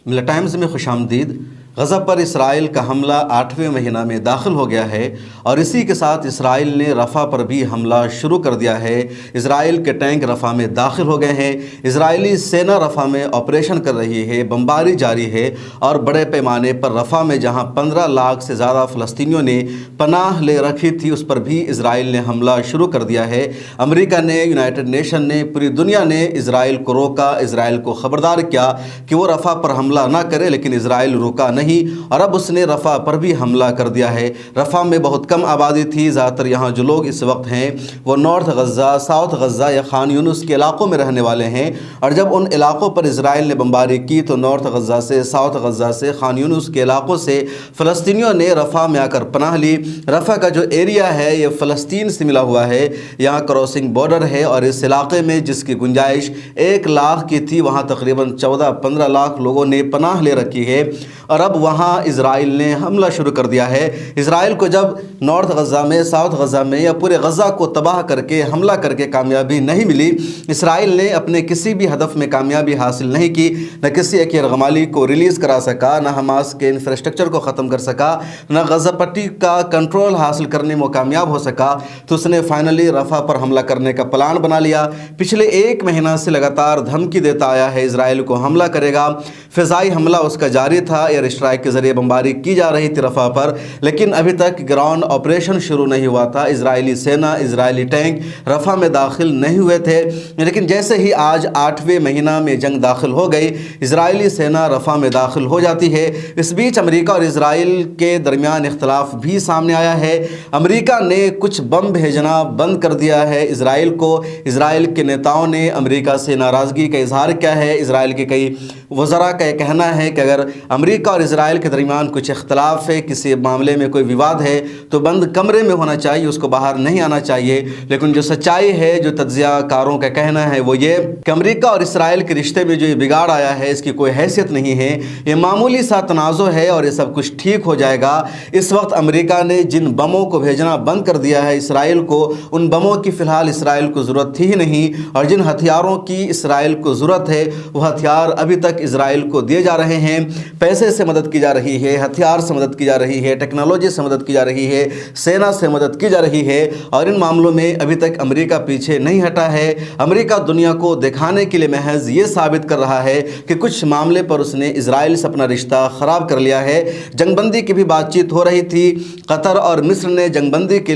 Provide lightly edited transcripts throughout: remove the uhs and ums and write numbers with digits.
मिला टाइम्स में खुशामदीद। गज़ा पर इसराइल का हमला 8वें महीना में दाखिल हो गया है और इसी के साथ इसराइल ने रफ़ा पर भी हमला शुरू कर दिया है। इसराइल के टैंक रफ़ा में दाखिल हो गए हैं। इजरायली सेना रफ़ा में ऑपरेशन कर रही है, बमबारी जारी है और बड़े पैमाने पर रफ़ा में जहां 15 लाख से ज़्यादा फ़लस्तीनियों ने पनाह ले रखी थी, उस पर भी इसराइल ने हमला शुरू कर दिया है। अमेरिका ने, यूनाइटेड नेशन ने, पूरी दुनिया ने इसराइल को रोका, इसराइल को ख़बरदार किया कि वो रफ़ा पर हमला ना करे, लेकिन इसराइल रुका नहीं और अब उसने रफ़ा पर भी हमला कर दिया है। रफ़ा में बहुत कम आबादी थी। ज़्यादातर यहाँ जो लोग इस वक्त हैं वो नॉर्थ गज़ा, साउथ गज़ा या खान यूनुस के इलाक़ों में रहने वाले हैं और जब उन इलाक़ों पर इसराइल ने बमबारी की तो नॉर्थ गज़ा से, साउथ गज़ा से, खान यूनुस के इलाक़ों से फ़लस्तीनियों ने रफ़ा में आकर पनाह ली। रफ़ा का जो एरिया है ये फ़लस्तीन से मिला हुआ है, यहाँ क्रॉसिंग बॉर्डर है और इस इलाक़े में जिसकी गुंजाइश 1 लाख की थी वहाँ तकरीबन 14-15 लाख लोगों ने पनाह ले रखी है और अब वहाँ इजराइल ने हमला शुरू कर दिया है। इजराइल को जब नॉर्थ गज़ा में, साउथ गज़ा में या पूरे गज़ा को तबाह करके, हमला करके कामयाबी नहीं मिली, इसराइल ने अपने किसी भी हदफ में कामयाबी हासिल नहीं की, न किसी एक यरगमाली को रिलीज़ करा सका, न हमास के इंफ्रास्ट्रक्चर को ख़त्म कर सका, न गज़ा पट्टी का कंट्रोल हासिल करने में कामयाब हो सका, तो उसने फाइनली रफ़ा पर हमला करने का प्लान बना लिया। पिछले 1 महीना से लगातार धमकी देता आया है इजराइल को हमला करेगा। फ़िज़ाई हमला उसका जारी था, एयर स्ट्राइक के ज़रिए बमबारी की जा रही थी रफ़ा पर, लेकिन अभी तक ग्राउंड ऑपरेशन शुरू नहीं हुआ था। इजरायली सेना, इजरायली टैंक रफ़ा में दाखिल नहीं हुए थे, लेकिन जैसे ही आज 8वें महीना में जंग दाखिल हो गई, इजरायली सेना रफ़ा में दाखिल हो जाती है। इस बीच अमेरिका और इजराइल के दरमियान इख्तलाफ भी सामने आया है। अमेरिका ने कुछ बम भेजना बंद कर दिया है इजराइल को। इजराइल के नेताओं ने अमेरिका से नाराज़गी का इजहार किया है। इजराइल के कई वज़रा का कहना है कि अगर अमेरिका और इजराइल के दरमियान कुछ इख्तलाफ है, किसी मामले में कोई विवाद है, तो बंद कमरे में होना चाहिए, उसको बाहर नहीं आना चाहिए। लेकिन जो सच्चाई है, जो तज्ज़ियाकारों का कहना है वो ये कि अमेरिका और इसराइल के रिश्ते में जो ये बिगाड़ आया है इसकी कोई हैसियत नहीं है, ये मामूली सा तनाज़ो है और ये सब कुछ ठीक हो जाएगा। इस वक्त अमेरिका ने जिन बमों को भेजना बंद कर दिया है इसराइल को, उन बमों की फ़िलहाल इसराइल को ज़रूरत थी ही नहीं और जिन हथियारों की इसराइल को ज़रूरत है वो हथियार अभी तक इसराइल को दिए जा रहे हैं। पैसे से मदद की जा रही है, हथियार से मदद की जा रही है, टेक्नोलॉजी से मदद की जा रही है, सेना से मदद की जा रही है और इन मामलों में अभी तक अमेरिका पीछे नहीं हटा है। अमेरिका दुनिया को दिखाने के लिए महज ये साबित कर रहा है कि कुछ मामले पर उसने इसराइल से अपना रिश्ता ख़राब कर लिया है। जंगबंदी की भी बातचीत हो रही थी। कतर और मिस्र ने जंगबंदी के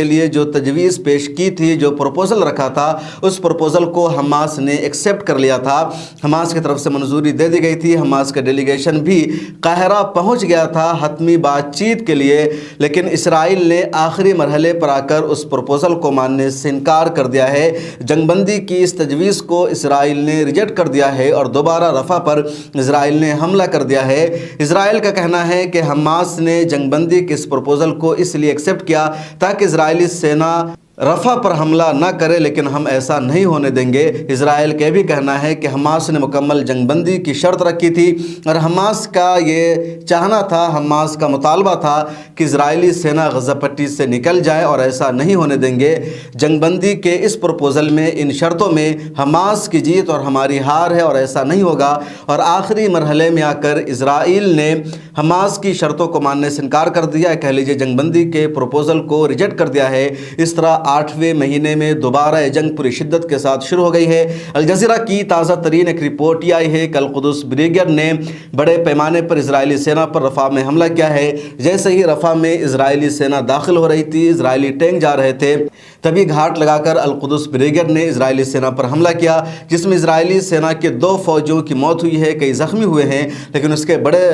लिए जो तजवीज़ पेश की थी, जो प्रपोज़ल रखा था, उस प्रपोज़ल को हमास ने एक्सेप्ट कर लिया था। हमास की तरफ से मंजूरी दे दी गई थी। हमास का डेलीगेशन भी काहिरा पहुंच गया था हतमी बातचीत के लिए, लेकिन इसराइल ने आखिरी मरहले पर आकर उस प्रपोज़ल को मानने से इनकार कर दिया है। जंगबंदी की इस तजवीज़ को इसराइल ने रिजेक्ट कर दिया है और दोबारा रफ़ा पर इसराइल ने हमला कर दिया है। इसराइल का कहना है कि हमास ने जंगबंदी के इस प्रपोज़ल को इसलिए एक्सेप्ट किया ताकि इजरायली सेना रफ़ा पर हमला ना करे, लेकिन हम ऐसा नहीं होने देंगे। इजराइल का भी कहना है कि हमास ने मुकम्मल जंगबंदी की शर्त रखी थी और हमास का ये चाहना था, हमास का मुतालबा था कि इजरायली सेना गज़ा पट्टी से निकल जाए और ऐसा नहीं होने देंगे। जंगबंदी के इस प्रपोज़ल में, इन शर्तों में हमास की जीत और हमारी हार है और ऐसा नहीं होगा। और आखिरी मरहले में आकर इजराइल ने हमास की शर्तों को मानने से इनकार कर दिया, कह लीजिए जंगबंदी के प्रपोज़ल को रिजेक्ट कर दिया है। इस तरह 8वें महीने में दोबारा ये जंग पूरी शिद्दत के साथ शुरू हो गई है। अल जज़ीरा की ताज़ा तरीन एक रिपोर्ट ये आई है कि अल कुद्स ब्रिगेड ने बड़े पैमाने पर इजरायली सेना पर रफ़ा में हमला किया है। जैसे ही रफ़ा में इजरायली सेना दाखिल हो रही थी, इजरायली टैंक जा रहे थे, तभी घाट लगाकर अल कुद्स ब्रिगेड ने इजरायली सेना पर हमला किया, जिसमें इजरायली सेना के 2 फौजियों की मौत हुई है, कई ज़ख्मी हुए हैं।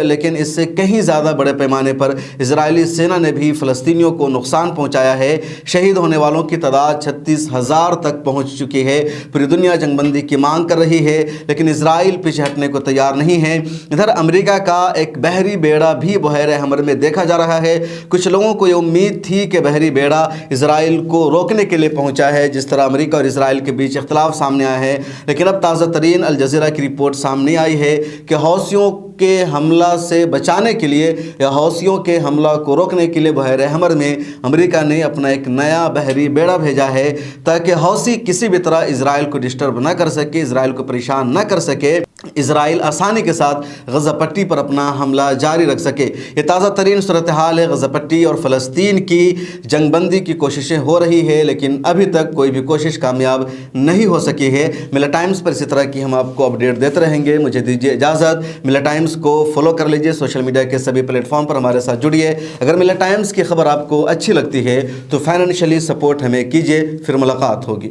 लेकिन इससे कहीं ज़्यादा बड़े पैमाने पर इजरायली सेना ने भी फ़लस्तीनियों को नुकसान पहुँचाया है। शहीद होने वालों की तादाद 36,000 तक पहुंच चुकी है। पूरी दुनिया जंगबंदी की मांग कर रही है, लेकिन इजराइल पीछे हटने को तैयार नहीं है। इधर अमेरिका का एक बहरी बेड़ा भी बहरे हमर में देखा जा रहा है। कुछ लोगों को ये उम्मीद थी कि बहरी बेड़ा इजराइल को रोकने के लिए पहुंचा है, जिस तरह अमेरिका और इजराइल के बीच इख्तलाफ सामने आया है। लेकिन अब ताज़ा तरीन अल जज़ीरा की रिपोर्ट सामने आई है कि हौसियों के हमला से बचाने के लिए या हौसियों के हमला को रोकने के लिए बहरे हमर में अमेरिका ने अपना एक नया बहरी बेड़ा भेजा है, ताकि हौसी किसी भी तरह इजराइल को डिस्टर्ब ना कर सके, इजराइल को परेशान ना कर सके। اسرائیل آسانی کے ساتھ غزہ پٹی پر اپنا حملہ جاری رکھ سکے۔ یہ تازہ ترین صورتحال ہے۔ غزہ پٹی اور فلسطین کی جنگ بندی کی کوششیں ہو رہی ہے، لیکن ابھی تک کوئی بھی کوشش کامیاب نہیں ہو سکی ہے۔ ملا ٹائمز پر اسی طرح کی ہم آپ کو اپڈیٹ دیتے رہیں گے۔ مجھے دیجیے اجازت۔ ملا ٹائمز کو فالو کر لیجیے، سوشل میڈیا کے سبھی پلیٹ فارم پر ہمارے ساتھ جڑیے۔ اگر ملا ٹائمز کی خبر آپ کو اچھی لگتی ہے تو فائنینشلی سپورٹ ہمیں کیجیے۔ پھر ملاقات ہوگی۔